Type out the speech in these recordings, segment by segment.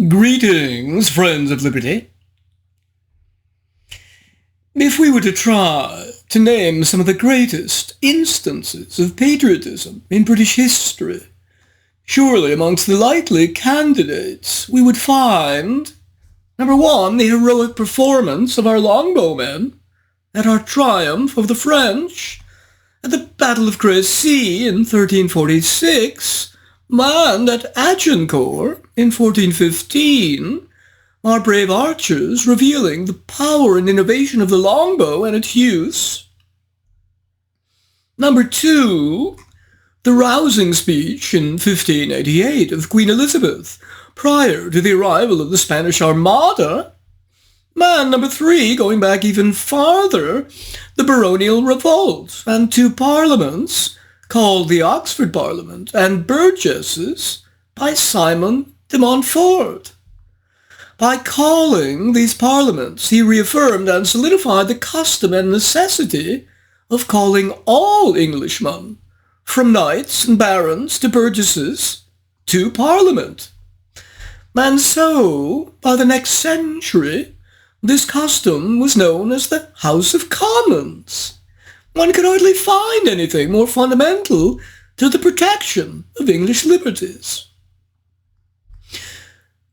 Greetings, friends of liberty. If we were to try to name some of the greatest instances of patriotism in British history, surely amongst the likely candidates we would find, number one, the heroic performance of our longbowmen at our triumph of the French at the Battle of Crécy in 1346, and at Agincourt in 1415, our brave archers revealing the power and innovation of the longbow and its use. Number two, the rousing speech in 1588 of Queen Elizabeth prior to the arrival of the Spanish Armada. And number three, going back even farther, the baronial revolt and two parliaments called the Oxford Parliament and Burgesses by Simon de Montfort. By calling these parliaments, he reaffirmed and solidified the custom and necessity of calling all Englishmen, from knights and barons to burgesses, to Parliament. And so, by the next century, this custom was known as the House of Commons. One could hardly find anything more fundamental to the protection of English liberties.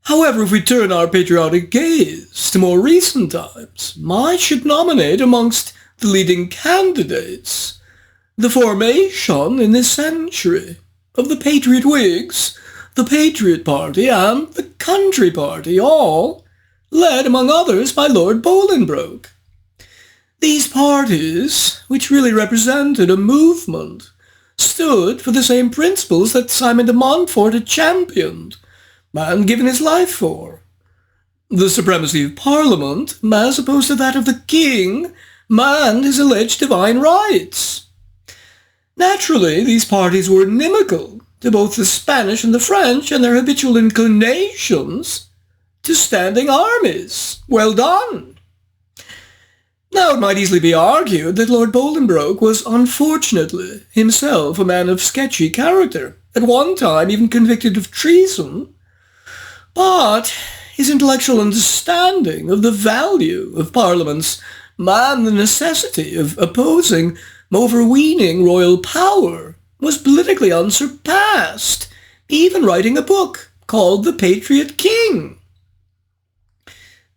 However, if we turn our patriotic gaze to more recent times, I should nominate amongst the leading candidates the formation in this century of the Patriot Whigs, the Patriot Party, and the Country Party, all led, among others, by Lord Bolingbroke. These parties, which really represented a movement, stood for the same principles that Simon de Montfort had championed and given his life for. The supremacy of Parliament, as opposed to that of the King, and his alleged divine rights. Naturally, these parties were inimical to both the Spanish and the French and their habitual inclinations to standing armies. Well done! Now, it might easily be argued that Lord Bolingbroke was unfortunately himself a man of sketchy character, at one time even convicted of treason, but his intellectual understanding of the value of parliaments and the necessity of opposing overweening royal power was politically unsurpassed, even writing a book called The Patriot King.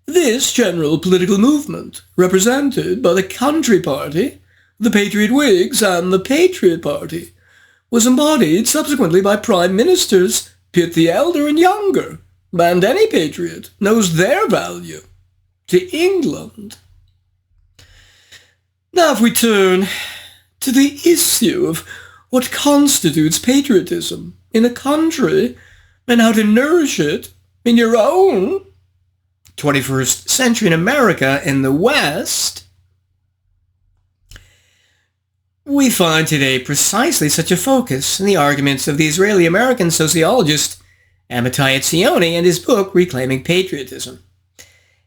This general political movement, represented by the Country Party, the Patriot Whigs, and the Patriot Party, was embodied subsequently by Prime Ministers Pitt the Elder and Younger, and any patriot knows their value to England. Now, if we turn to the issue of what constitutes patriotism in a country and how to nourish it in your own 21st century in America and the West, we find today precisely such a focus in the arguments of the Israeli-American sociologist Amitai Etzioni and his book, Reclaiming Patriotism.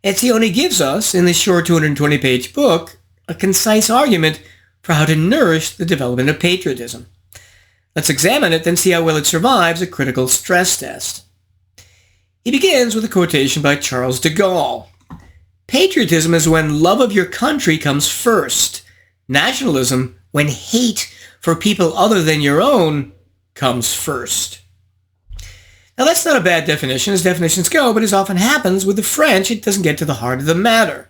Etzioni gives us, in this short 220-page book, a concise argument for how to nourish the development of patriotism. Let's examine it, then see how well it survives a critical stress test. He begins with a quotation by Charles de Gaulle. Patriotism is when love of your country comes first. Nationalism, when hate for people other than your own comes first. Now, that's not a bad definition, as definitions go, but as often happens with the French, it doesn't get to the heart of the matter.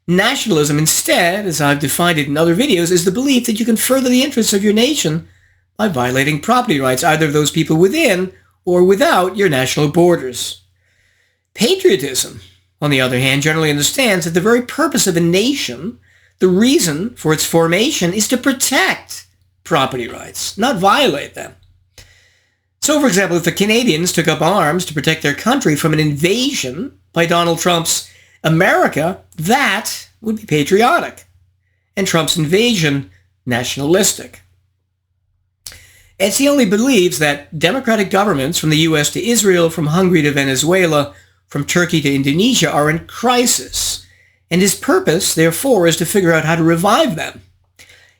Nationalism, instead, as I've defined it in other videos, is the belief that you can further the interests of your nation by violating property rights, either of those people within or without your national borders. Patriotism, on the other hand, generally understands that the very purpose of a nation, the reason for its formation, is to protect property rights, not violate them. So, for example, if the Canadians took up arms to protect their country from an invasion by Donald Trump's America, that would be patriotic, and Trump's invasion nationalistic. Etzioni believes that democratic governments from the U.S. to Israel, from Hungary to Venezuela, from Turkey to Indonesia are in crisis, and his purpose, therefore, is to figure out how to revive them.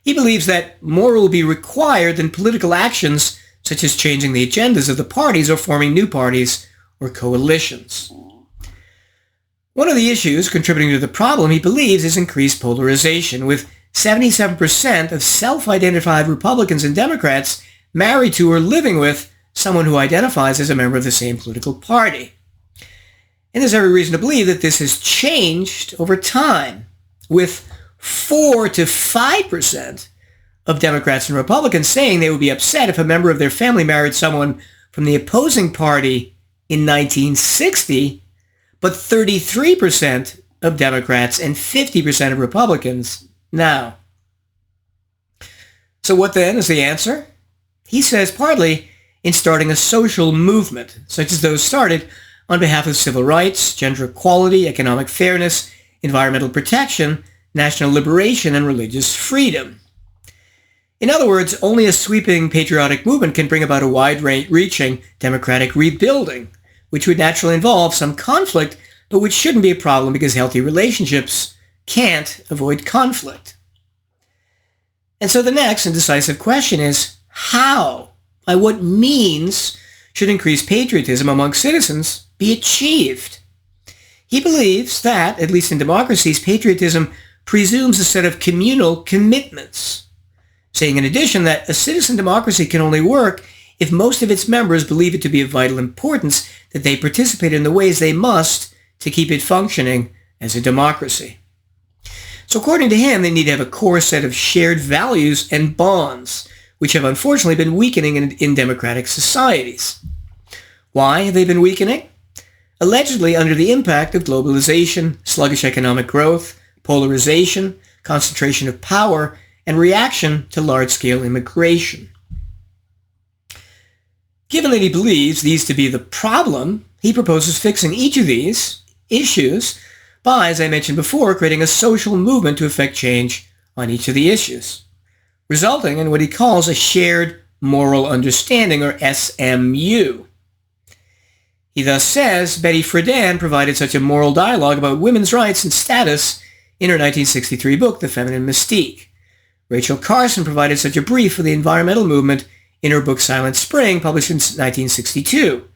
He believes that more will be required than political actions such as changing the agendas of the parties or forming new parties or coalitions. One of the issues contributing to the problem, he believes, is increased polarization, with 77% of self-identified Republicans and Democrats married to or living with someone who identifies as a member of the same political party. And there's every reason to believe that this has changed over time, with 4 to 5% of Democrats and Republicans saying they would be upset if a member of their family married someone from the opposing party in 1960, but 33% of Democrats and 50% of Republicans now. So what then is the answer? He says partly in starting a social movement, such as those started on behalf of civil rights, gender equality, economic fairness, environmental protection, national liberation, and religious freedom. In other words, only a sweeping patriotic movement can bring about a wide-reaching democratic rebuilding, which would naturally involve some conflict, but which shouldn't be a problem because healthy relationships can't avoid conflict. And so the next and decisive question is, how, by what means, should increased patriotism among citizens be achieved? He believes that, at least in democracies, patriotism presumes a set of communal commitments, saying in addition that a citizen democracy can only work if most of its members believe it to be of vital importance that they participate in the ways they must to keep it functioning as a democracy. So according to him, they need to have a core set of shared values and bonds, which have unfortunately been weakening in democratic societies. Why have they been weakening? Allegedly under the impact of globalization, sluggish economic growth, polarization, concentration of power, and reaction to large-scale immigration. Given that he believes these to be the problem, he proposes fixing each of these issues by, as I mentioned before, creating a social movement to effect change on each of the issues, resulting in what he calls a shared moral understanding, or SMU. He thus says Betty Friedan provided such a moral dialogue about women's rights and status in her 1963 book, The Feminine Mystique. Rachel Carson provided such a brief for the environmental movement in her book Silent Spring, published in 1962.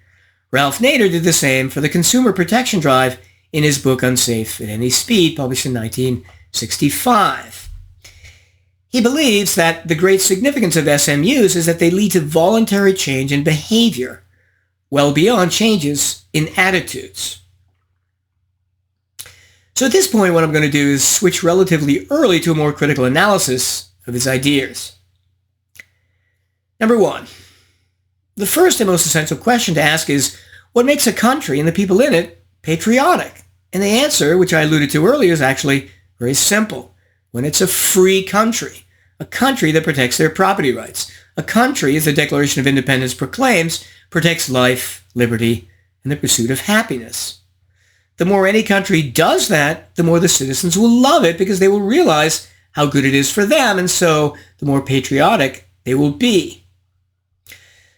Ralph Nader did the same for the consumer protection drive in his book Unsafe at Any Speed, published in 1965. He believes that the great significance of SMUs is that they lead to voluntary change in behavior, well beyond changes in attitudes. So at this point, what I'm going to do is switch relatively early to a more critical analysis of his ideas. Number one, the first and most essential question to ask is, what makes a country and the people in it patriotic? And the answer, which I alluded to earlier, is actually very simple. When it's a free country, a country that protects their property rights, a country, as the Declaration of Independence proclaims, protects life, liberty, and the pursuit of happiness. The more any country does that, the more the citizens will love it because they will realize how good it is for them, and so the more patriotic they will be.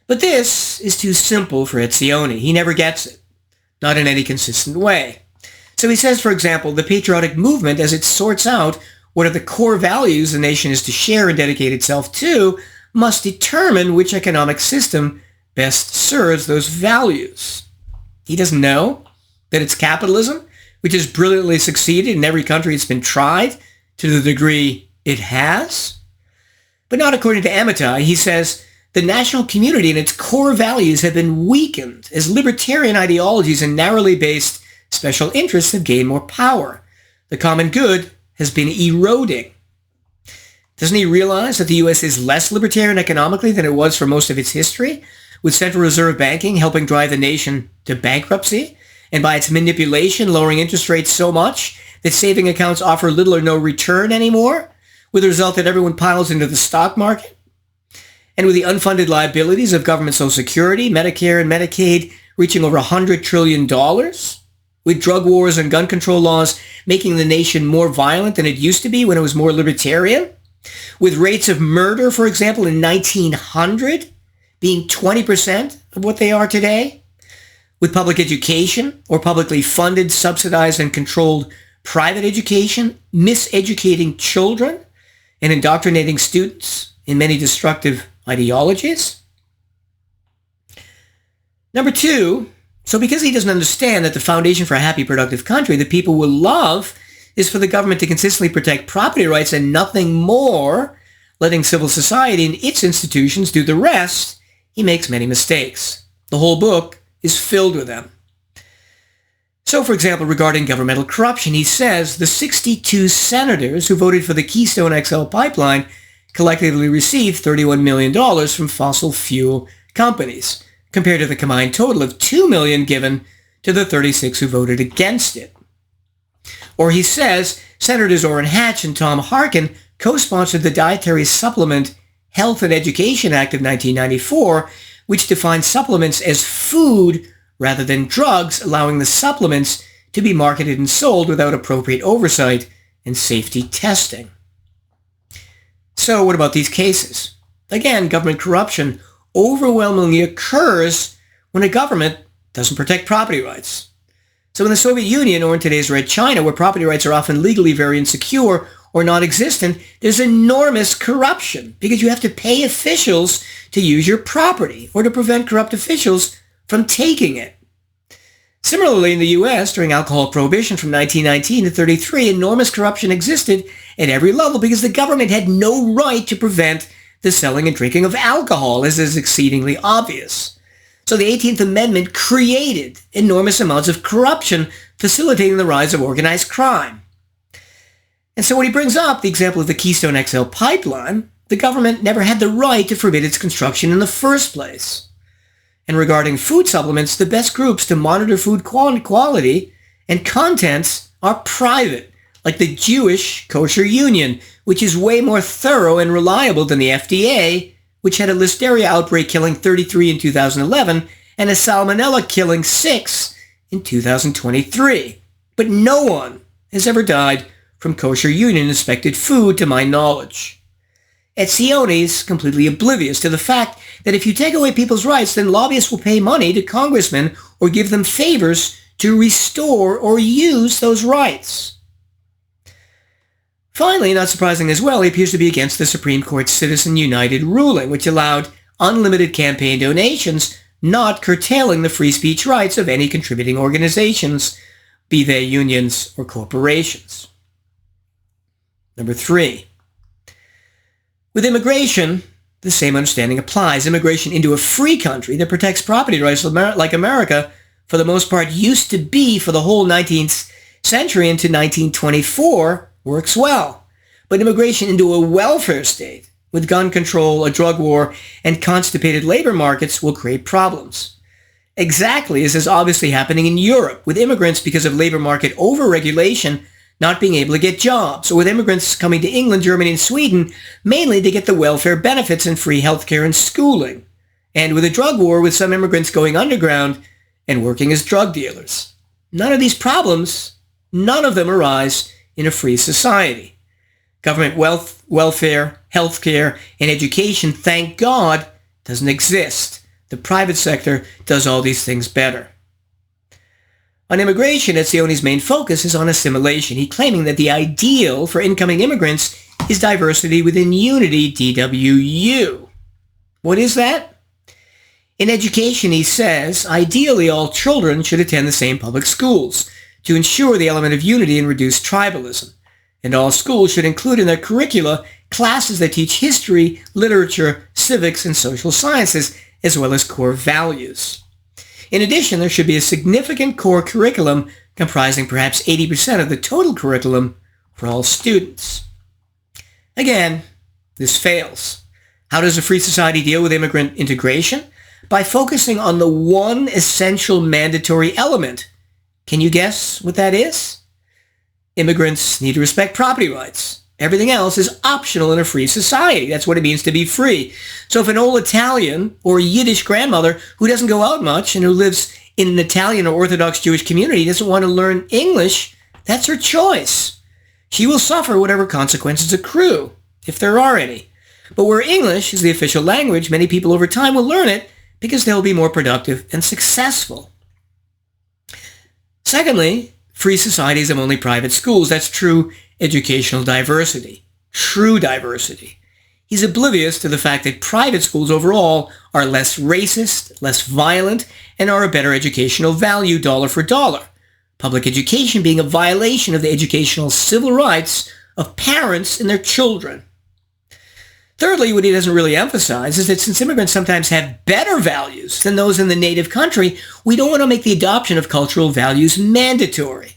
But this is too simple for Etzioni. He never gets it, not in any consistent way. So he says, for example, the patriotic movement, as it sorts out what are the core values the nation is to share and dedicate itself to, must determine which economic system best serves those values. He doesn't know that it's capitalism, which has brilliantly succeeded in every country it's been tried to the degree it has. But not according to Amitai. He says the national community and its core values have been weakened as libertarian ideologies and narrowly based special interests have gained more power. The common good has been eroding. Doesn't he realize that the U.S. is less libertarian economically than it was for most of its history, with Central Reserve banking helping drive the nation to bankruptcy, and by its manipulation lowering interest rates so much that saving accounts offer little or no return anymore, with the result that everyone piles into the stock market? And with the unfunded liabilities of government Social Security, Medicare, and Medicaid reaching over $100 trillion, with drug wars and gun control laws making the nation more violent than it used to be when it was more libertarian, with rates of murder, for example, in 1900 being 20% of what they are today, with public education, or publicly funded, subsidized, and controlled private education, miseducating children and indoctrinating students in many destructive ideologies. Number two, So because he doesn't understand that the foundation for a happy, productive country that people will love is for the government to consistently protect property rights and nothing more, letting civil society and its institutions do the rest, he makes many mistakes. The whole book is filled with them. So, for example, regarding governmental corruption, he says the 62 senators who voted for the Keystone XL pipeline collectively received $31 million from fossil fuel companies, compared to the combined total of $2 million given to the 36 who voted against it. Or he says Senators Orrin Hatch and Tom Harkin co-sponsored the Dietary Supplement Health and Education Act of 1994, which defines supplements as food rather than drugs, allowing the supplements to be marketed and sold without appropriate oversight and safety testing. So what about these cases? Again, government corruption overwhelmingly occurs when a government doesn't protect property rights. So in the Soviet Union, or in today's Red China, where property rights are often legally very insecure or non-existent, there's enormous corruption because you have to pay officials to use your property or to prevent corrupt officials from taking it. Similarly, in the U.S., during alcohol prohibition from 1919 to 33, enormous corruption existed at every level because the government had no right to prevent the selling and drinking of alcohol, as is exceedingly obvious. So the 18th Amendment created enormous amounts of corruption, facilitating the rise of organized crime. And so when he brings up the example of the Keystone XL pipeline, the government never had the right to forbid its construction in the first place. And regarding food supplements, the best groups to monitor food quality and contents are private, like the Jewish Kosher Union, which is way more thorough and reliable than the FDA, which had a listeria outbreak killing 33 in 2011 and a salmonella killing 6 in 2023. But no one has ever died from Kosher Union-inspected food, to my knowledge. Etzioni is completely oblivious to the fact that if you take away people's rights, then lobbyists will pay money to congressmen or give them favors to restore or use those rights. Finally, not surprising as well, he appears to be against the Supreme Court's Citizen United ruling, which allowed unlimited campaign donations, not curtailing the free speech rights of any contributing organizations, be they unions or corporations. Number 3. With immigration, the same understanding applies. Immigration into a free country that protects property rights like America, for the most part, used to be for the whole 19th century into 1924, works well. But immigration into a welfare state with gun control, a drug war, and constipated labor markets will create problems. Exactly as is obviously happening in Europe, with immigrants, because of labor market overregulation, not being able to get jobs, or with immigrants coming to England, Germany, and Sweden, mainly to get the welfare benefits and free healthcare and schooling. And with a drug war, with some immigrants going underground and working as drug dealers. None of these problems, none of them arise in a free society. Government welfare, healthcare, and education, thank God, doesn't exist. The private sector does all these things better. On immigration, Etzioni's main focus is on assimilation. He's claiming that the ideal for incoming immigrants is diversity within unity, DWU. What is that? In education, he says, ideally all children should attend the same public schools to ensure the element of unity and reduce tribalism. And all schools should include in their curricula classes that teach history, literature, civics, and social sciences, as well as core values. In addition, there should be a significant core curriculum comprising perhaps 80% of the total curriculum for all students. Again, this fails. How does a free society deal with immigrant integration? By focusing on the one essential mandatory element. Can you guess what that is? Immigrants need to respect property rights. Everything else is optional in a free society. That's what it means to be free. So if an old Italian or Yiddish grandmother who doesn't go out much and who lives in an Italian or Orthodox Jewish community doesn't want to learn English, that's her choice. She will suffer whatever consequences accrue, if there are any. But where English is the official language, many people over time will learn it because they'll be more productive and successful. Secondly, free societies have only private schools. That's true educational diversity. True diversity. He's oblivious to the fact that private schools overall are less racist, less violent, and are a better educational value dollar for dollar. Public education being a violation of the educational civil rights of parents and their children. Thirdly, what he doesn't really emphasize is that since immigrants sometimes have better values than those in the native country, we don't want to make the adoption of cultural values mandatory.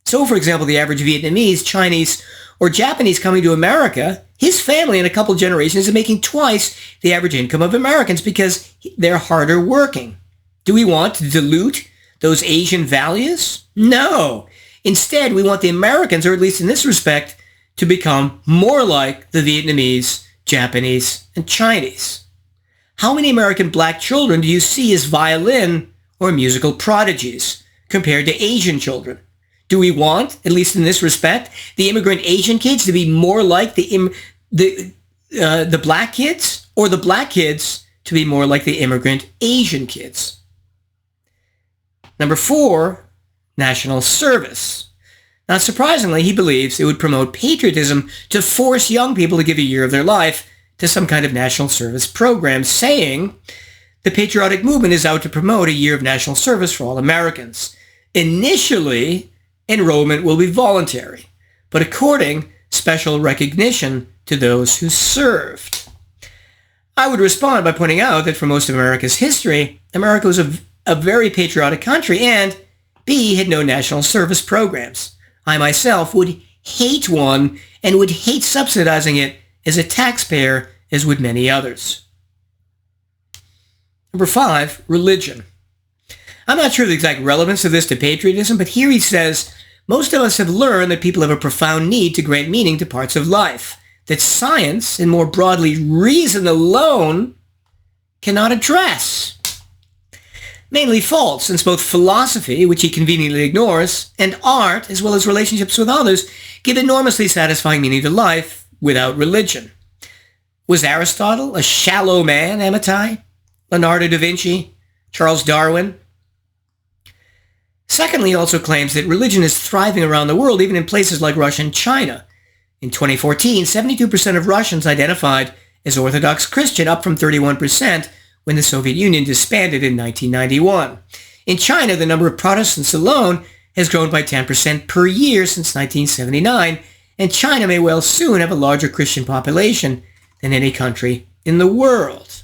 So, for example, the average Vietnamese, Chinese, or Japanese coming to America, his family in a couple generations is making twice the average income of Americans because they're harder working. Do we want to dilute those Asian values? No. Instead, we want the Americans, or at least in this respect, to become more like the Vietnamese, Japanese, and Chinese. How many American black children do you see as violin or musical prodigies compared to Asian children? Do we want, at least in this respect, the immigrant Asian kids to be more like the black kids, or the black kids to be more like the immigrant Asian kids? Number 4, national service. Not surprisingly, he believes it would promote patriotism to force young people to give a year of their life to some kind of national service program, saying the patriotic movement is out to promote a year of national service for all Americans. Initially, enrollment will be voluntary, but according special recognition to those who served. I would respond by pointing out that for most of America's history, America was a very patriotic country and, B, had no national service programs. I myself would hate one and would hate subsidizing it as a taxpayer, as would many others. Number 5, religion. I'm not sure the exact relevance of this to patriotism, but here he says, most of us have learned that people have a profound need to grant meaning to parts of life, that science, and more broadly reason alone, cannot address. Mainly false, since both philosophy, which he conveniently ignores, and art, as well as relationships with others, give enormously satisfying meaning to life without religion. Was Aristotle a shallow man, Amitai? Leonardo da Vinci? Charles Darwin? Secondly, he also claims that religion is thriving around the world, even in places like Russia and China. In 2014, 72% of Russians identified as Orthodox Christian, up from 31% when the Soviet Union disbanded in 1991. In China, the number of Protestants alone has grown by 10% per year since 1979, and China may well soon have a larger Christian population than any country in the world.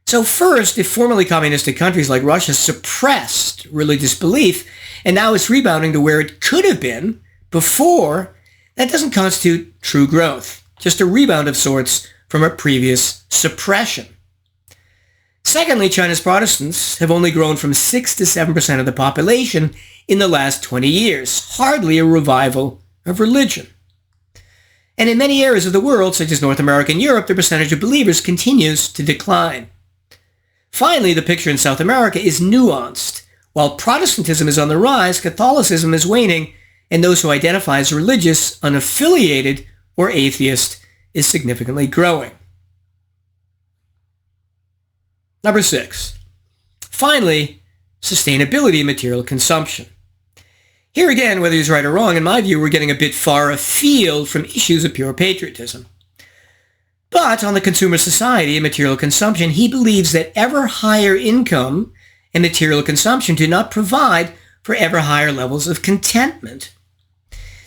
So first, if formerly communistic countries like Russia suppressed religious belief, and now it's rebounding to where it could have been before, that doesn't constitute true growth, just a rebound of sorts from a previous suppression. Secondly, China's Protestants have only grown from 6 to 7% of the population in the last 20 years, hardly a revival of religion. And in many areas of the world, such as North America and Europe, the percentage of believers continues to decline. Finally, the picture in South America is nuanced. While Protestantism is on the rise, Catholicism is waning, and those who identify as religious, unaffiliated, or atheist is significantly growing. Number 6. Finally, sustainability and material consumption. Here again, whether he's right or wrong, in my view, we're getting a bit far afield from issues of pure patriotism. But on the consumer society and material consumption, he believes that ever higher income and material consumption do not provide for ever higher levels of contentment.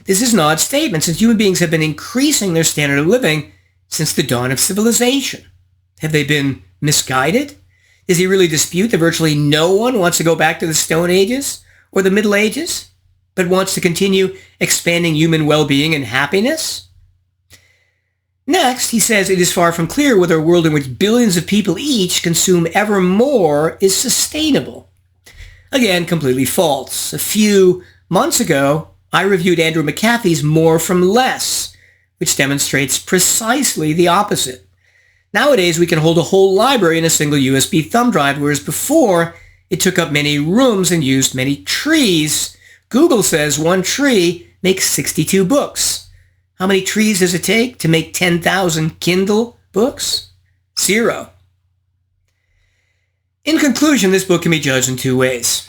This is an odd statement, since human beings have been increasing their standard of living since the dawn of civilization. Have they been misguided? Does he really dispute that virtually no one wants to go back to the Stone Ages or the Middle Ages, but wants to continue expanding human well-being and happiness? Next, he says it is far from clear whether a world in which billions of people each consume ever more is sustainable. Again, completely false. A few months ago, I reviewed Andrew McAfee's More from Less, which demonstrates precisely the opposite. Nowadays, we can hold a whole library in a single USB thumb drive, whereas before, it took up many rooms and used many trees. Google says one tree makes 62 books. How many trees does it take to make 10,000 Kindle books? 0. In conclusion, this book can be judged in 2 ways.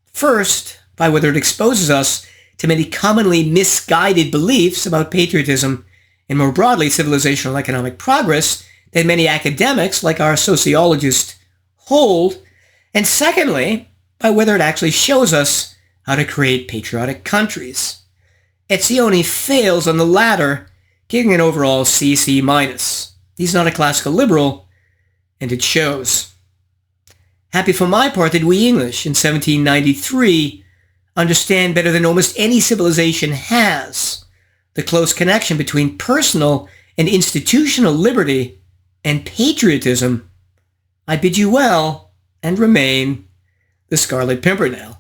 First, by whether it exposes us to many commonly misguided beliefs about patriotism and more broadly civilizational economic progress than many academics like our sociologist hold, and secondly, by whether it actually shows us how to create patriotic countries. Etzioni fails on the latter, getting an overall C/C-. He's not a classical liberal, and it shows. Happy for my part that we English in 1793 understand better than almost any civilization has the close connection between personal and institutional liberty and patriotism. I bid you well, and remain the Scarlet Pimpernel.